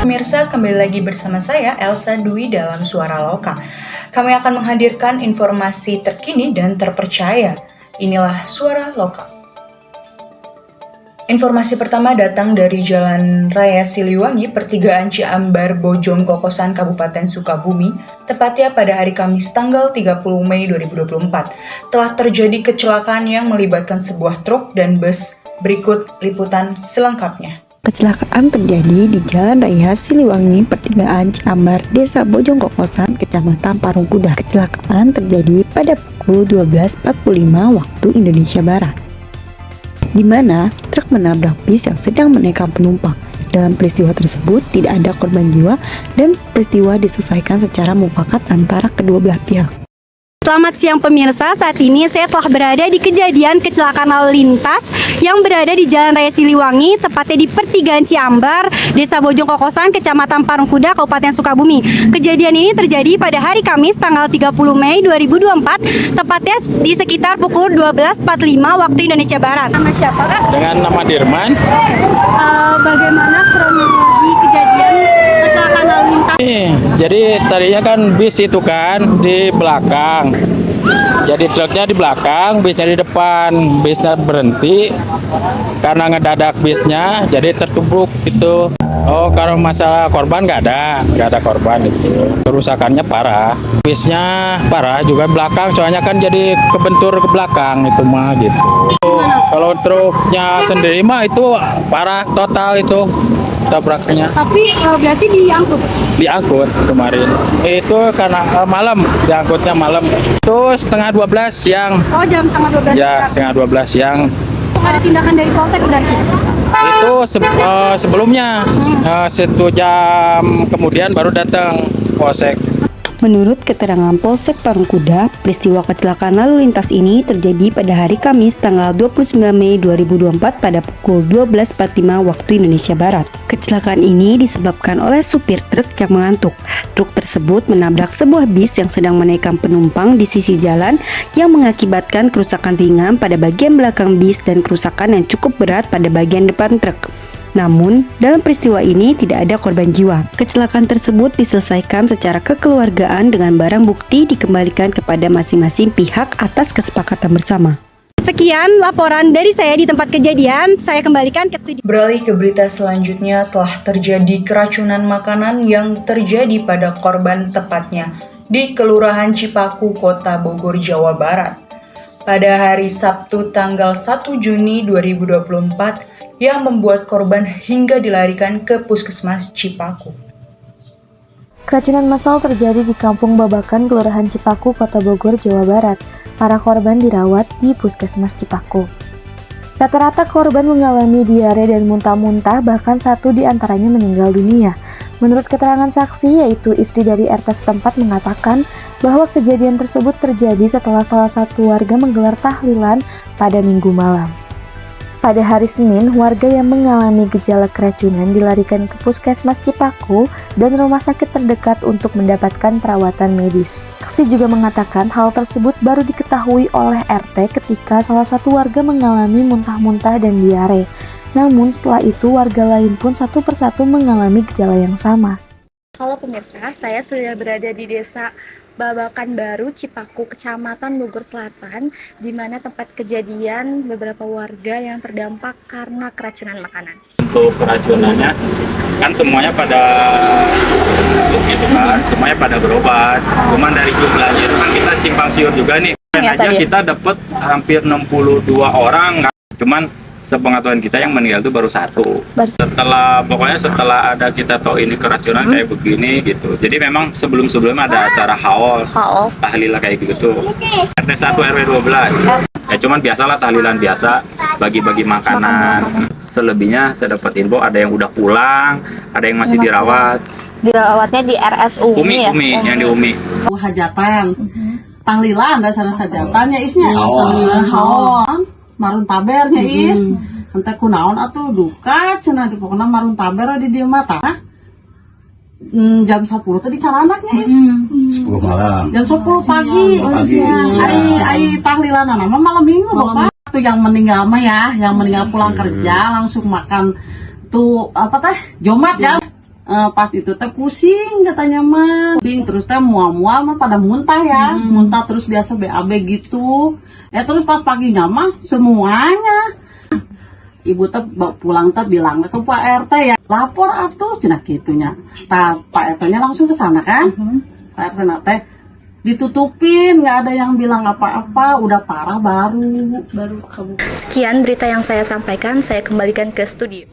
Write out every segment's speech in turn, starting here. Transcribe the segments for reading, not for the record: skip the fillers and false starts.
pemirsa, kembali lagi bersama saya Elsa Dwi dalam Suara Loka. Kami akan menghadirkan informasi terkini dan terpercaya. Inilah Suara Loka. Informasi pertama datang dari Jalan Raya Siliwangi, pertigaan Ciambar, Bojong Kokosan, Kabupaten Sukabumi, tepatnya pada hari Kamis tanggal 30 Mei 2024. Telah terjadi kecelakaan yang melibatkan sebuah truk dan bus. Berikut liputan selengkapnya. Kecelakaan terjadi di Jalan Raya Siliwangi, pertigaan Ciambar, Desa Bojong Kokosan, Kecamatan Parungkuda. Kecelakaan terjadi pada pukul 12.45 waktu Indonesia Barat, di mana truk menabrak bis yang sedang menaikkan penumpang. Dalam peristiwa tersebut tidak ada korban jiwa dan peristiwa diselesaikan secara mufakat antara kedua belah pihak. Selamat siang pemirsa, saat ini saya telah berada di kejadian kecelakaan lalu lintas yang berada di Jalan Raya Siliwangi, tepatnya di pertigaan Ciambar, Desa Bojong Kokosan, Kecamatan Parungkuda, Kabupaten Sukabumi. Kejadian ini terjadi pada hari Kamis tanggal 30 Mei 2024, tepatnya di sekitar pukul 12.45 waktu Indonesia Barat. Nama siapa, Kak? Dengan nama Dirman. Bagaimana kronologi kejadian kecelakaan lalu lintas? Jadi tadinya kan bis itu kan di belakang. Jadi truknya di belakang, bisnya di depan. Bisnya berhenti karena ngedadak bisnya, jadi tertubruk gitu. Oh, kalau masalah korban nggak ada korban itu. Kerusakannya parah. Bisnya parah juga belakang, soalnya kan jadi kebentur ke belakang itu mah gitu. Kalau truknya sendiri mah itu parah total itu tabraknya. Tapi berarti Diangkut kemarin. Itu karena malam, diangkutnya malam. Itu setengah 12 siang. Oh, jam setengah 12. Ya, setengah 12 siang. Ada tindakan dari polsek berarti? Itu sebelumnya 1 jam kemudian baru datang polsek. Menurut keterangan Polsek Parungkuda, peristiwa kecelakaan lalu lintas ini terjadi pada hari Kamis tanggal 29 Mei 2024 pada pukul 12.45 waktu Indonesia Barat. Kecelakaan ini disebabkan oleh supir truk yang mengantuk. Truk tersebut menabrak sebuah bis yang sedang menaikkan penumpang di sisi jalan yang mengakibatkan kerusakan ringan pada bagian belakang bis dan kerusakan yang cukup berat pada bagian depan truk. Namun, dalam peristiwa ini tidak ada korban jiwa. Kecelakaan tersebut diselesaikan secara kekeluargaan dengan barang bukti dikembalikan kepada masing-masing pihak atas kesepakatan bersama. Sekian laporan dari saya di tempat kejadian. Saya kembalikan ke studio. Beralih ke berita selanjutnya, telah terjadi keracunan makanan yang terjadi pada korban, tepatnya di Kelurahan Cipaku, Kota Bogor, Jawa Barat. Pada hari Sabtu tanggal 1 Juni 2024, yang membuat korban hingga dilarikan ke Puskesmas Cipaku. Keracunan massal terjadi di Kampung Babakan, Kelurahan Cipaku, Kota Bogor, Jawa Barat. Para korban dirawat di Puskesmas Cipaku. Rata-rata korban mengalami diare dan muntah-muntah, bahkan satu di antaranya meninggal dunia. Menurut keterangan saksi, yaitu istri dari RT setempat, mengatakan bahwa kejadian tersebut terjadi setelah salah satu warga menggelar tahlilan pada Minggu malam. Pada hari Senin, warga yang mengalami gejala keracunan dilarikan ke Puskesmas Cipaku dan rumah sakit terdekat untuk mendapatkan perawatan medis. Saksi juga mengatakan hal tersebut baru diketahui oleh RT ketika salah satu warga mengalami muntah-muntah dan diare. Namun setelah itu warga lain pun satu persatu mengalami gejala yang sama. Halo pemirsa, saya sudah berada di Desa Babakan Baru, Cipaku, Kecamatan Bogor Selatan, di mana tempat kejadian beberapa warga yang terdampak karena keracunan makanan. Untuk keracunannya kan semuanya pada gitu kan, semuanya pada berobat. Cuman dari jumlahnya itu kan kita simpang siur juga nih. Dan aja kita dapat hampir 62 orang kan. Cuman sepengetahuan kita yang meninggal itu baru 1. Setelah ada kita tahu ini keracunan kayak begini gitu. Jadi memang sebelumnya ada acara haul tahlilan kayak gitu. RT 1 RW 12. Ya cuman biasalah tahlilan biasa, bagi-bagi makanan. Selebihnya saya dapat info ada yang udah pulang, ada yang masih dirawat. Dirawatnya di RSU Umi yang di Umi. Hajatan. Tahlilan dasar hajatan ya isnya. Haul. Marun tabernya is, entah kunaon atuh duka, cenah di pokoknya marun taber di dia mata. Jam 10 tadi cara anaknya is. 10 malam. Jam 10 pagi. Ai tahlilan nama malam minggu bapak. Itu yang meninggal mah ya, yang meninggal pulang kerja langsung makan tuh apa teh? Jomat ya. Pas itu teh pusing katanya mah. Pusing terus teh mual-mual mah pada muntah ya. Muntah terus biasa BAB gitu. Terus pas paginya mah semuanya. Ibu teh pulang teh bilang ke Pak RT ya. Lapor atuh cenah kitunya. Pak RT-nya langsung ke sana kan. Pak RT teh ditutupin, nggak ada yang bilang apa-apa, udah parah baru kabur. Sekian berita yang saya sampaikan, saya kembalikan ke studio.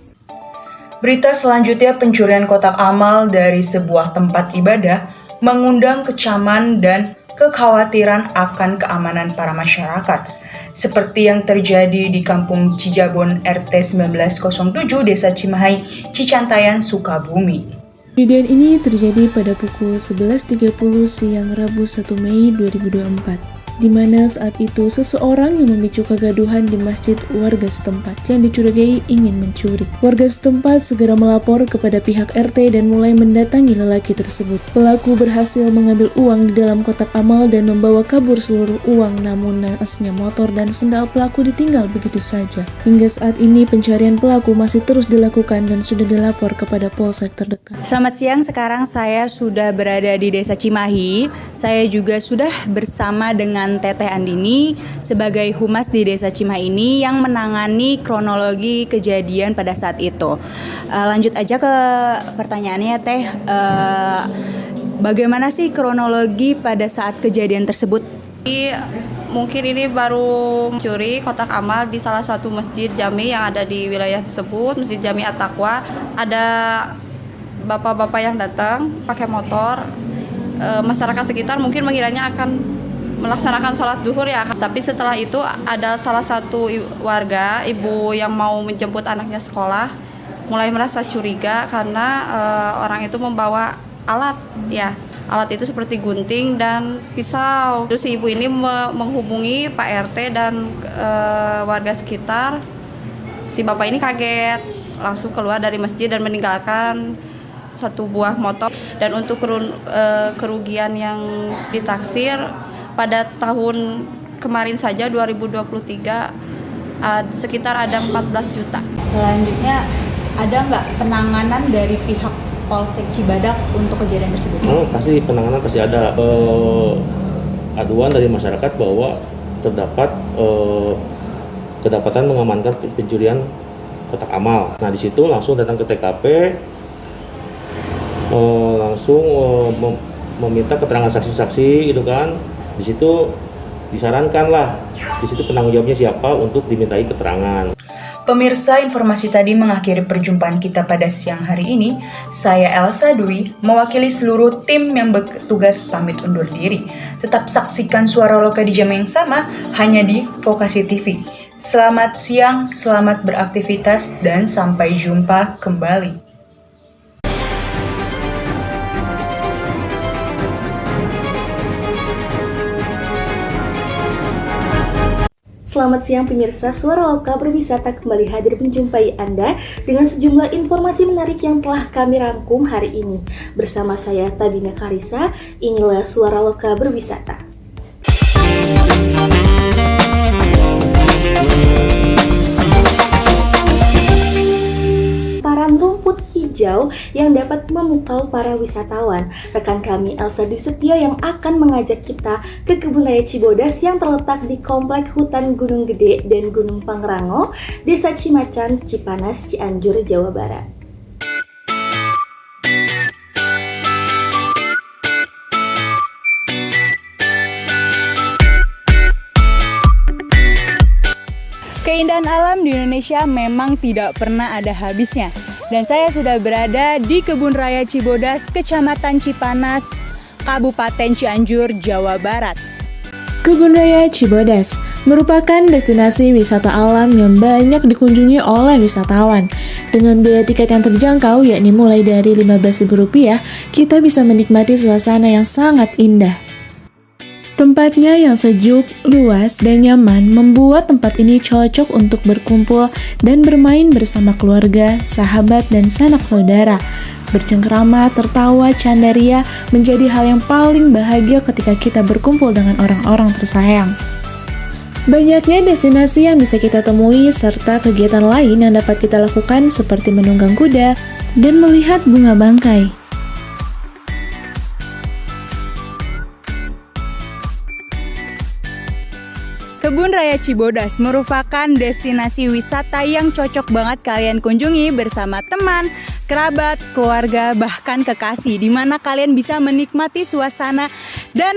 Berita selanjutnya, pencurian kotak amal dari sebuah tempat ibadah mengundang kecaman dan kekhawatiran akan keamanan para masyarakat. Seperti yang terjadi di Kampung Cijabon RT 1907 Desa Cimahi, Cicantayan, Sukabumi. Kejadian ini terjadi pada pukul 11.30 siang Rabu 1 Mei 2024, di mana saat itu seseorang yang memicu kegaduhan di masjid warga setempat yang dicurigai ingin mencuri. Warga setempat segera melapor kepada pihak RT dan mulai mendatangi lelaki tersebut. Pelaku berhasil mengambil uang di dalam kotak amal dan membawa kabur seluruh uang, namun naasnya motor dan sendal pelaku ditinggal begitu saja. Hingga saat ini pencarian pelaku masih terus dilakukan dan sudah dilapor kepada polsek terdekat. Selamat siang, sekarang saya sudah berada di Desa Cimahi. Saya juga sudah bersama dengan Teteh Andini sebagai humas di Desa Cimahi ini yang menangani kronologi kejadian pada saat itu. Lanjut aja ke pertanyaannya, Teh. Bagaimana sih kronologi pada saat kejadian tersebut? Mungkin ini baru mencuri kotak amal di salah satu masjid jami yang ada di wilayah tersebut, Masjid Jami At-Taqwa. Ada bapak-bapak yang datang pakai motor. Masyarakat sekitar mungkin mengiranya akan melaksanakan sholat duhur ya, tapi setelah itu ada salah satu warga, ibu yang mau menjemput anaknya sekolah, mulai merasa curiga karena orang itu membawa alat ya. Alat itu seperti gunting dan pisau. Terus si ibu ini menghubungi Pak RT dan warga sekitar. Si bapak ini kaget, langsung keluar dari masjid dan meninggalkan satu buah motor. Dan untuk kerugian yang ditaksir pada tahun kemarin saja 2023 sekitar ada 14 juta. Selanjutnya, ada nggak penanganan dari pihak Polsek Cibadak untuk kejadian tersebut? Pasti penanganan pasti ada. Aduan dari masyarakat bahwa terdapat kedapatan mengamankan pencurian kotak amal. Nah, di situ langsung datang ke TKP, langsung meminta keterangan saksi-saksi gitu kan. Di situ disarankan lah, di situ penanggung jawabnya siapa untuk dimintai keterangan. Pemirsa, informasi tadi mengakhiri perjumpaan kita pada siang hari ini. Saya Elsa Dwi, mewakili seluruh tim yang bertugas pamit undur diri. Tetap saksikan Suara Loka di jam yang sama, hanya di Vokasi TV. Selamat siang, selamat beraktivitas, dan sampai jumpa kembali. Selamat siang pemirsa, Suara Loka Berwisata kembali hadir menjumpai Anda dengan sejumlah informasi menarik yang telah kami rangkum hari ini. Bersama saya Tabina Karisa, inilah Suara Loka Berwisata. Hamparan rumput hijau yang dapat memukau para wisatawan. Rekan kami Elsa Dwi Setio yang akan mengajak kita ke Kebun Raya Cibodas yang terletak di Komplek Hutan Gunung Gede dan Gunung Pangrango, Desa Cimacan, Cipanas, Cianjur, Jawa Barat. Keindahan alam di Indonesia memang tidak pernah ada habisnya. Dan saya sudah berada di Kebun Raya Cibodas, Kecamatan Cipanas, Kabupaten Cianjur, Jawa Barat. Kebun Raya Cibodas merupakan destinasi wisata alam yang banyak dikunjungi oleh wisatawan. Dengan biaya tiket yang terjangkau, yakni mulai dari Rp15.000, kita bisa menikmati suasana yang sangat indah. Tempatnya yang sejuk, luas, dan nyaman membuat tempat ini cocok untuk berkumpul dan bermain bersama keluarga, sahabat, dan sanak saudara. Bercengkrama, tertawa, candaria menjadi hal yang paling bahagia ketika kita berkumpul dengan orang-orang tersayang. Banyaknya destinasi yang bisa kita temui serta kegiatan lain yang dapat kita lakukan seperti menunggang kuda, dan melihat bunga bangkai. Kebun Raya Cibodas merupakan destinasi wisata yang cocok banget kalian kunjungi bersama teman, kerabat, keluarga, bahkan kekasih, di mana kalian bisa menikmati suasana dan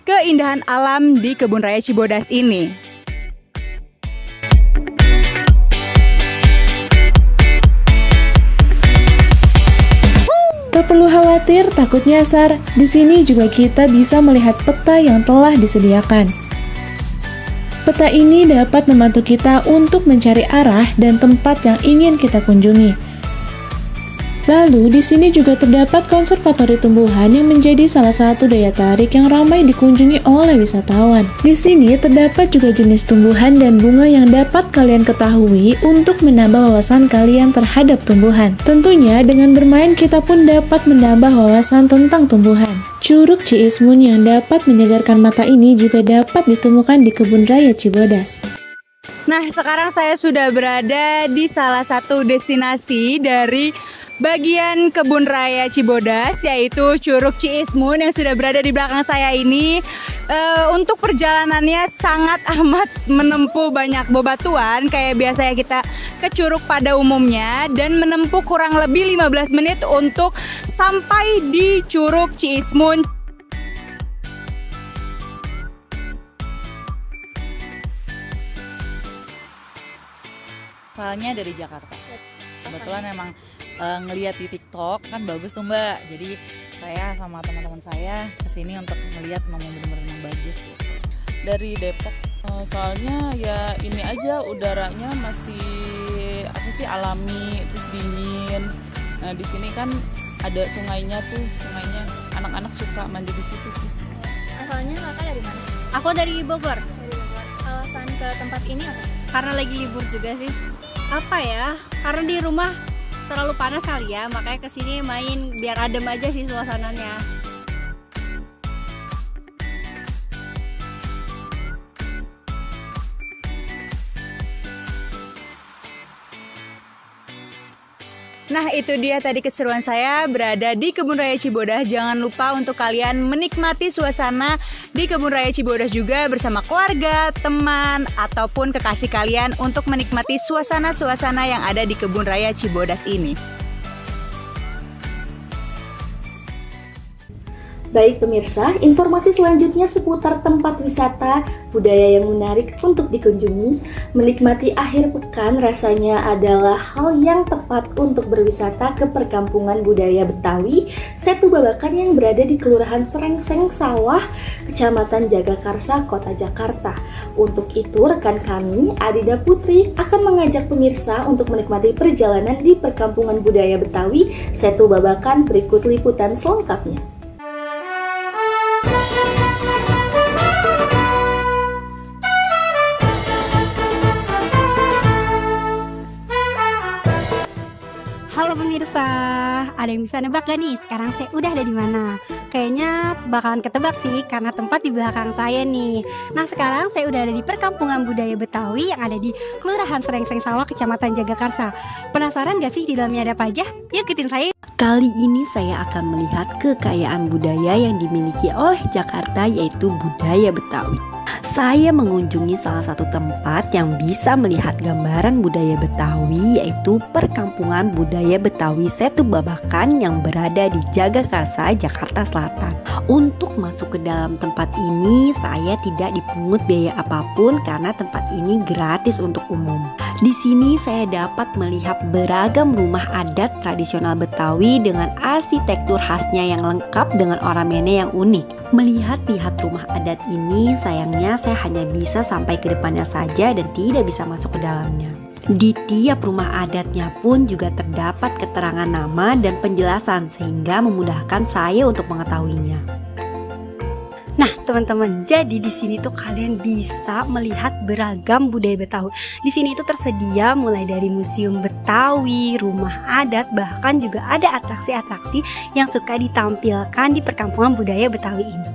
keindahan alam di Kebun Raya Cibodas ini. Tak perlu khawatir takut nyasar. Di sini juga kita bisa melihat peta yang telah disediakan. Peta ini dapat membantu kita untuk mencari arah dan tempat yang ingin kita kunjungi. Lalu, di sini juga terdapat konservatori tumbuhan yang menjadi salah satu daya tarik yang ramai dikunjungi oleh wisatawan. Di sini terdapat juga jenis tumbuhan dan bunga yang dapat kalian ketahui untuk menambah wawasan kalian terhadap tumbuhan. Tentunya, dengan bermain kita pun dapat menambah wawasan tentang tumbuhan. Curug Ciismun yang dapat menyegarkan mata ini juga dapat ditemukan di Kebun Raya Cibodas. Nah, sekarang saya sudah berada di salah satu destinasi dari bagian Kebun Raya Cibodas, yaitu Curug Ciismun yang sudah berada di belakang saya ini. Untuk perjalanannya sangat amat menempuh banyak bebatuan kayak biasanya kita ke curug pada umumnya, dan menempuh kurang lebih 15 menit untuk sampai di Curug Ciismun. Asalnya dari Jakarta. Kebetulan memang ngelihat di TikTok kan bagus tuh Mbak. Jadi saya sama teman-teman saya kesini untuk melihat memang benar-benar bagus gitu. Dari Depok, soalnya ya ini aja udaranya masih alami, terus dingin. Nah di sini kan ada sungainya, anak-anak suka mandi di situ sih. Asalnya kakak dari mana? Aku dari Bogor. Alasan ke tempat ini apa? Karena lagi libur juga sih. Apa ya? Karena di rumah terlalu panas kali ya, makanya kesini main biar adem aja sih suasananya. Nah, itu dia tadi keseruan saya berada di Kebun Raya Cibodas. Jangan lupa untuk kalian menikmati suasana di Kebun Raya Cibodas juga bersama keluarga, teman, ataupun kekasih kalian untuk menikmati suasana-suasana yang ada di Kebun Raya Cibodas ini. Baik pemirsa, informasi selanjutnya seputar tempat wisata, budaya yang menarik untuk dikunjungi. Menikmati akhir pekan rasanya adalah hal yang tepat untuk berwisata ke perkampungan budaya Betawi, Setu Babakan yang berada di Kelurahan Srengseng Sawah, Kecamatan Jagakarsa, Kota Jakarta. Untuk itu, rekan kami, Adida Putri, akan mengajak pemirsa untuk menikmati perjalanan di perkampungan budaya Betawi, Setu Babakan. Berikut liputan selengkapnya. Halo pemirsa, ada yang bisa nebak gak nih sekarang saya udah ada di mana? Kayaknya bakalan ketebak sih karena tempat di belakang saya nih. Nah sekarang saya udah ada di perkampungan budaya Betawi yang ada di Kelurahan Srengseng Sawah, Kecamatan Jagakarsa. Penasaran gak sih di dalamnya ada apa aja? Yuk ikutin saya. Kali ini saya akan melihat kekayaan budaya yang dimiliki oleh Jakarta, yaitu budaya Betawi. Saya mengunjungi salah satu tempat yang bisa melihat gambaran budaya Betawi, yaitu perkampungan budaya Betawi Setu Babakan yang berada di Jagakarsa, Jakarta Selatan. Untuk masuk ke dalam tempat ini, saya tidak dipungut biaya apapun karena tempat ini gratis untuk umum. Di sini saya dapat melihat beragam rumah adat tradisional Betawi dengan arsitektur khasnya yang lengkap dengan ornamennya yang unik. Melihat rumah adat ini, sayangnya saya hanya bisa sampai ke depannya saja dan tidak bisa masuk ke dalamnya. Di tiap rumah adatnya pun juga terdapat keterangan nama dan penjelasan sehingga memudahkan saya untuk mengetahuinya. Nah teman-teman, jadi di sini tuh kalian bisa melihat beragam budaya Betawi. Di sini itu tersedia mulai dari museum Betawi, rumah adat, bahkan juga ada atraksi-atraksi yang suka ditampilkan di perkampungan budaya Betawi ini.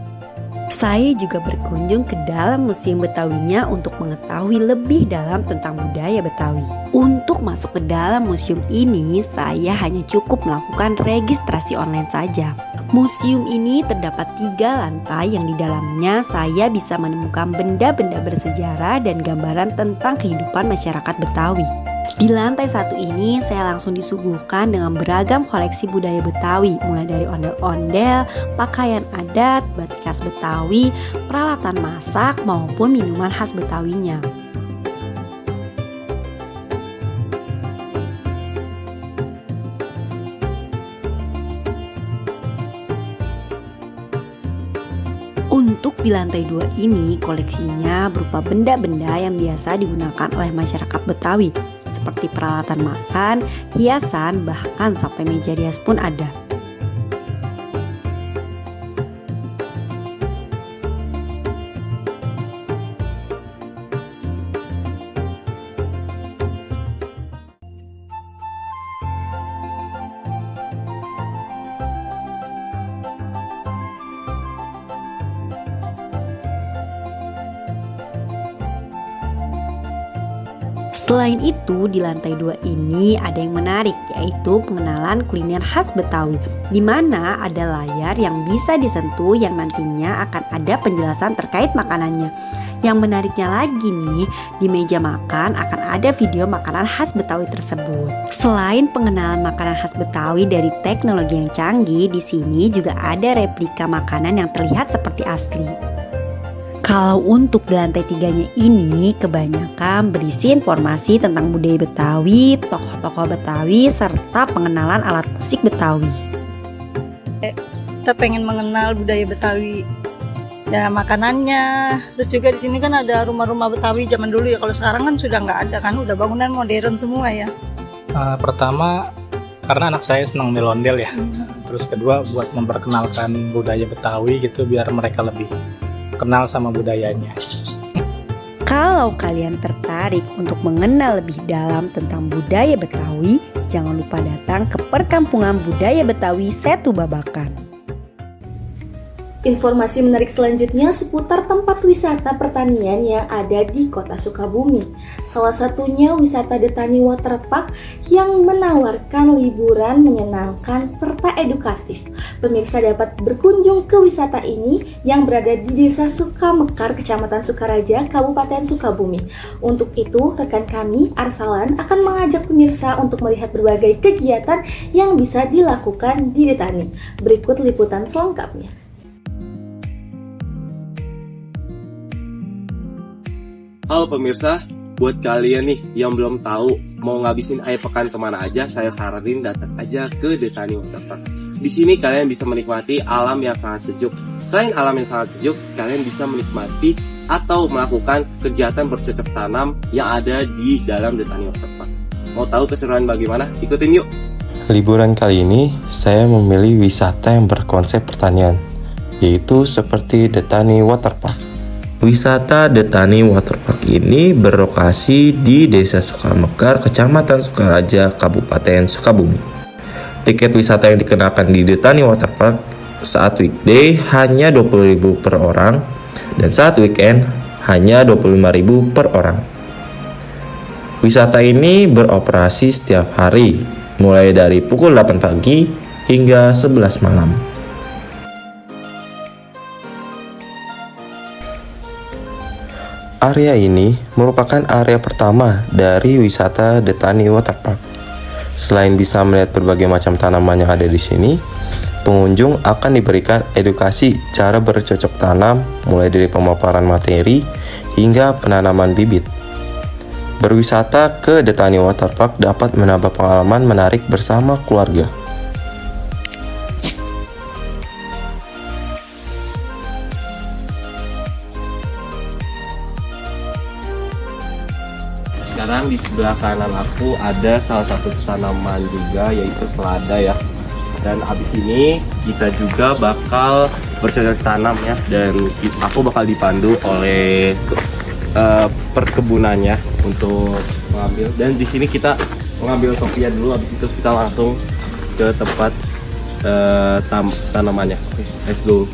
Saya juga berkunjung ke dalam Museum Betawinya untuk mengetahui lebih dalam tentang budaya Betawi. Untuk masuk ke dalam museum ini, saya hanya cukup melakukan registrasi online saja. Museum ini terdapat 3 lantai yang di dalamnya saya bisa menemukan benda-benda bersejarah dan gambaran tentang kehidupan masyarakat Betawi. Di lantai 1 ini saya langsung disuguhkan dengan beragam koleksi budaya Betawi, mulai dari ondel-ondel, pakaian adat, batik khas Betawi, peralatan masak maupun minuman khas Betawinya. Untuk di lantai 2 ini koleksinya berupa benda-benda yang biasa digunakan oleh masyarakat Betawi, seperti peralatan makan, hiasan, bahkan sampai meja rias pun ada. Selain itu, di lantai 2 ini ada yang menarik, yaitu pengenalan kuliner khas Betawi, di mana ada layar yang bisa disentuh yang nantinya akan ada penjelasan terkait makanannya. Yang menariknya lagi nih, di meja makan akan ada video makanan khas Betawi tersebut. Selain pengenalan makanan khas Betawi dari teknologi yang canggih, di sini juga ada replika makanan yang terlihat seperti asli. Kalau untuk di lantai 3-nya ini kebanyakan berisi informasi tentang budaya Betawi, tokoh-tokoh Betawi, serta pengenalan alat musik Betawi. Kita pengen mengenal budaya Betawi, ya makanannya. Terus juga di sini kan ada rumah-rumah Betawi zaman dulu ya. Kalau sekarang kan sudah nggak ada kan, udah bangunan modern semua ya. Pertama karena anak saya senang melondel ya. Terus kedua buat memperkenalkan budaya Betawi gitu biar mereka lebih kenal sama budayanya. Kalau kalian tertarik untuk mengenal lebih dalam tentang budaya Betawi, jangan lupa datang ke Perkampungan Budaya Betawi Setu Babakan. Informasi menarik selanjutnya seputar tempat wisata pertanian yang ada di Kota Sukabumi. Salah satunya wisata Detani Waterpark yang menawarkan liburan menyenangkan serta edukatif. Pemirsa dapat berkunjung ke wisata ini yang berada di Desa Sukamekar, Kecamatan Sukaraja, Kabupaten Sukabumi. Untuk itu, rekan kami, Arsalan, akan mengajak pemirsa untuk melihat berbagai kegiatan yang bisa dilakukan di Detani. Berikut liputan selengkapnya. Halo pemirsa, buat kalian nih yang belum tahu mau ngabisin akhir pekan kemana aja, saya saranin datang aja ke Detani Waterpark. Di sini kalian bisa menikmati alam yang sangat sejuk. Selain alam yang sangat sejuk, kalian bisa menikmati atau melakukan kegiatan bercocok tanam yang ada di dalam Detani Waterpark. Mau tahu keseruan bagaimana? Ikutin yuk! Liburan kali ini, saya memilih wisata yang berkonsep pertanian, yaitu seperti Detani Waterpark. Wisata Detani Waterpark ini berlokasi di Desa Sukamekar, Kecamatan Sukaraja, Kabupaten Sukabumi. Tiket wisata yang dikenakan di Detani Waterpark saat weekday hanya 20.000 per orang dan saat weekend hanya 25.000 per orang. Wisata ini beroperasi setiap hari, mulai dari pukul 8 pagi hingga 11 malam. Area ini merupakan area pertama dari wisata Detani Waterpark. Selain bisa melihat berbagai macam tanaman yang ada di sini, pengunjung akan diberikan edukasi cara bercocok tanam mulai dari pemaparan materi hingga penanaman bibit. Berwisata ke Detani Waterpark dapat menambah pengalaman menarik bersama keluarga. Sekarang di sebelah kanan aku ada salah satu tanaman juga, yaitu selada ya. Dan abis ini kita juga bakal bercocok tanam ya. Dan aku bakal dipandu oleh perkebunannya untuk mengambil. Dan di sini kita mengambil kopiah dulu, abis itu kita langsung ke tempat tanamannya. Oke, let's go.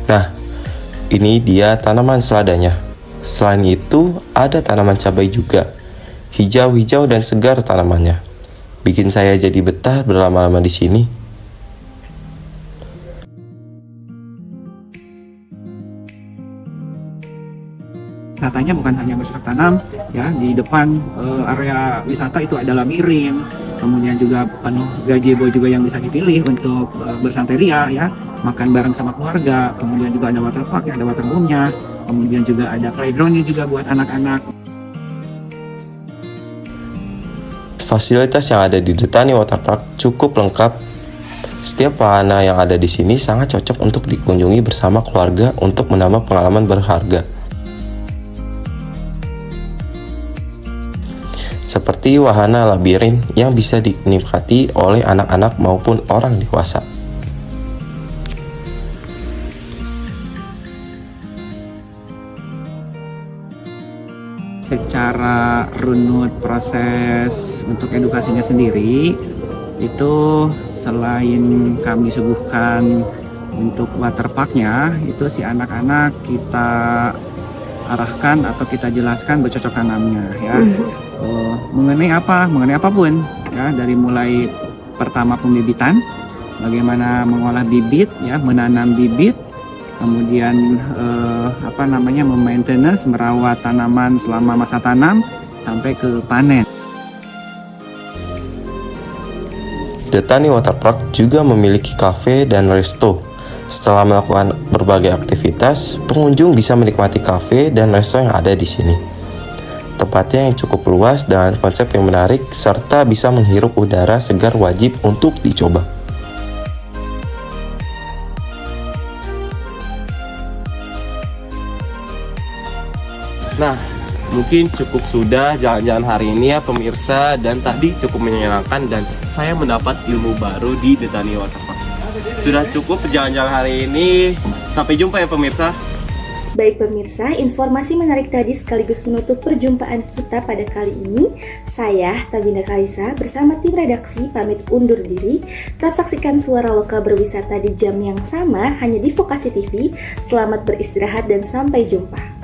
Nah, ini dia tanaman seladanya. Selain itu, ada tanaman cabai juga. Hijau-hijau dan segar tanamannya. Bikin saya jadi betah berlama-lama di sini. Wisatanya bukan hanya bercocok tanam, ya di depan area wisata itu ada labirin, kemudian juga penuh gazebo juga yang bisa dipilih untuk bersantai ria, ya makan bareng sama keluarga, kemudian juga ada waterpark, ya, ada waterboomnya, kemudian juga ada playgroundnya juga buat anak-anak. Fasilitas yang ada di Detani Waterpark cukup lengkap. Setiap wahana yang ada di sini sangat cocok untuk dikunjungi bersama keluarga untuk menambah pengalaman berharga. Seperti wahana labirin yang bisa dinikmati oleh anak-anak maupun orang dewasa. Secara runut proses untuk edukasinya sendiri, itu selain kami suguhkan untuk waterparknya, itu si anak-anak kita arahkan atau kita jelaskan bercocok tanamnya, ya. Mengenai apapun, ya, dari mulai pertama pembibitan, bagaimana mengolah bibit, ya, menanam bibit, kemudian memaintenance, merawat tanaman selama masa tanam sampai ke panen. Detani Waterpark juga memiliki kafe dan resto. Setelah melakukan berbagai aktivitas, pengunjung bisa menikmati kafe dan resto yang ada di sini. Tempatnya yang cukup luas dengan konsep yang menarik serta bisa menghirup udara segar wajib untuk dicoba. Nah, mungkin cukup sudah jalan-jalan hari ini ya pemirsa, dan tadi cukup menyenangkan dan saya mendapat ilmu baru di Detani Waterpark. Sudah cukup jalan-jalan hari ini. Sampai jumpa ya pemirsa. Baik pemirsa, informasi menarik tadi sekaligus menutup perjumpaan kita pada kali ini. Saya, Tabina Kalisa, bersama tim redaksi pamit undur diri. Tetap saksikan Suara Lokal Berwisata di jam yang sama hanya di Vokasi TV. Selamat beristirahat dan sampai jumpa.